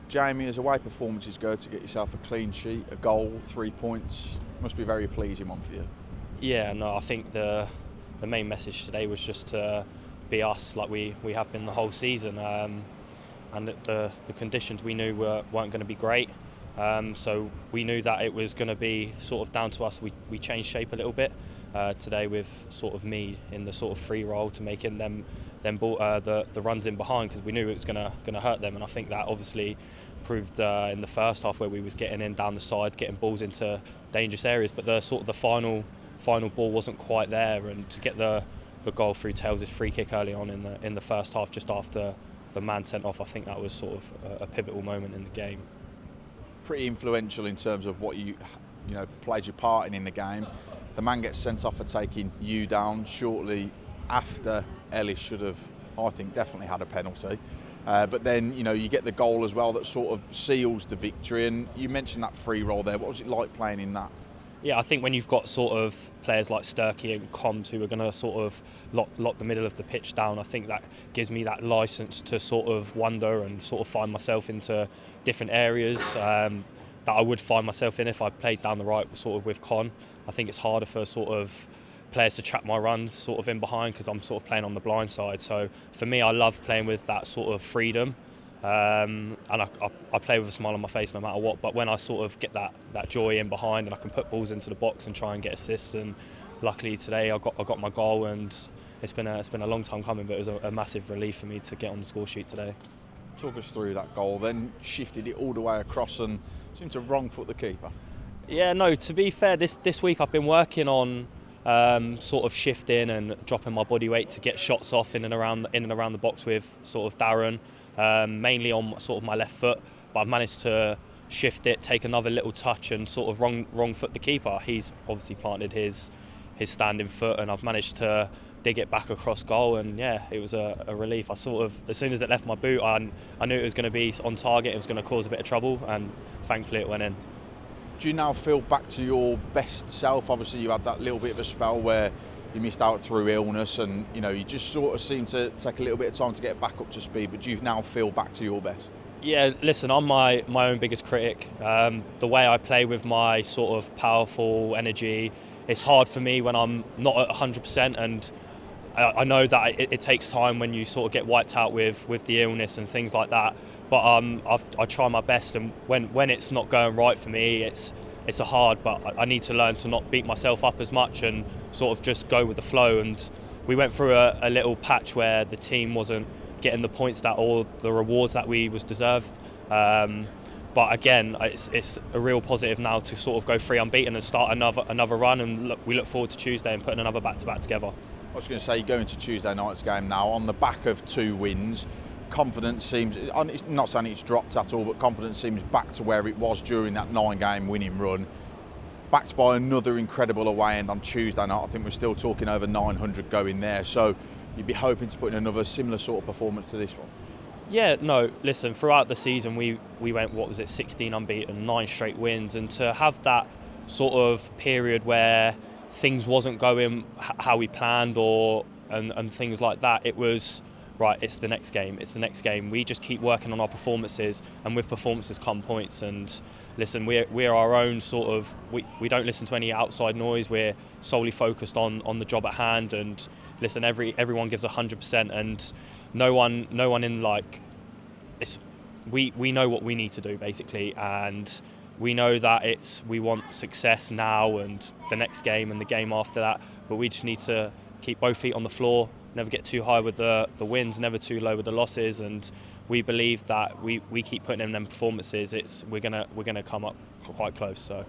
Jamie, as away performances go, to get yourself a clean sheet, a goal, 3 points, must be a very pleasing one for you. Yeah, no, I think the main message today was just to be us like we have been the whole season, and that the conditions we knew weren't going to be great. So we knew that it was going to be sort of down to us. We changed shape a little bit today with sort of me in the sort of free role to making them the runs in behind, because we knew it was going to hurt them. And I think that obviously proved in the first half, where we was getting in down the sides, getting balls into dangerous areas, but the final ball wasn't quite there. And to get the goal through Tails' free kick early on in the first half, just after the man sent off, I think that was sort of a pivotal moment in the game. Pretty influential in terms of what you played your part in the game. The man gets sent off for taking you down shortly after Ellis should have, I think, definitely had a penalty. But then you get the goal as well that sort of seals the victory. And you mentioned that free roll there. What was it like playing in that? Yeah, I think when you've got sort of players like Sturkey and Combs who are going to sort of lock the middle of the pitch down, I think that gives me that licence to sort of wander and sort of find myself into different areas that I would find myself in if I played down the right sort of with Con. I think it's harder for sort of players to trap my runs sort of in behind, because I'm sort of playing on the blind side. So for me, I love playing with that sort of freedom. And I play with a smile on my face no matter what, but when I sort of get that joy in behind and I can put balls into the box and try and get assists, and luckily today I got my goal, and it's been a long time coming, but it was a massive relief for me to get on the score sheet today. Talk us through that goal, then shifted it all the way across and seemed to wrong foot the keeper. Yeah, no, to be fair, this week I've been working on sort of shifting and dropping my body weight to get shots off in and around the box with sort of Darren. Mainly on sort of my left foot, but I've managed to shift it, take another little touch, and sort of wrong foot the keeper. He's obviously planted his standing foot, and I've managed to dig it back across goal. And yeah, it was a relief. I sort of, as soon as it left my boot, I knew it was going to be on target. It was going to cause a bit of trouble, and thankfully it went in. Do you now feel back to your best self? Obviously you had that little bit of a spell where you missed out through illness, and you just sort of seem to take a little bit of time to get back up to speed, but do you now feel back to your best? Yeah, listen, I'm my own biggest critic. The way I play with my sort of powerful energy, it's hard for me when I'm not at 100%, and I know that it takes time when you sort of get wiped out with the illness and things like that, but I try my best, and when it's not going right for me, it's a hard, but I need to learn to not beat myself up as much and sort of just go with the flow. And we went through a little patch where the team wasn't getting the points or the rewards that we was deserved. But again, it's a real positive now to sort of go 3 unbeaten and start another run. And we look forward to Tuesday and putting another back-to-back together. I was going to say, going to Tuesday night's game now on the back of 2 wins. Confidence seems, it's not saying it's dropped at all, but confidence seems back to where it was during that 9-game winning run. Backed by another incredible away end on Tuesday night. I think we're still talking over 900 going there. So you'd be hoping to put in another similar sort of performance to this one. Yeah, no, listen, throughout the season we went, 16 unbeaten, 9 straight wins, and to have that sort of period where things wasn't going how we planned and things like that, it was right, it's the next game. We just keep working on our performances, and with performances come points. And listen, we're our own sort of, we don't listen to any outside noise. We're solely focused on the job at hand, and listen, everyone gives 100%, and no one in like, we know what we need to do basically, and we know that we want success now and the next game and the game after that, but we just need to keep both feet on the floor, never get too high with the wins, never too low with the losses, and we believe that we keep putting in them performances, we're gonna come up quite close. So.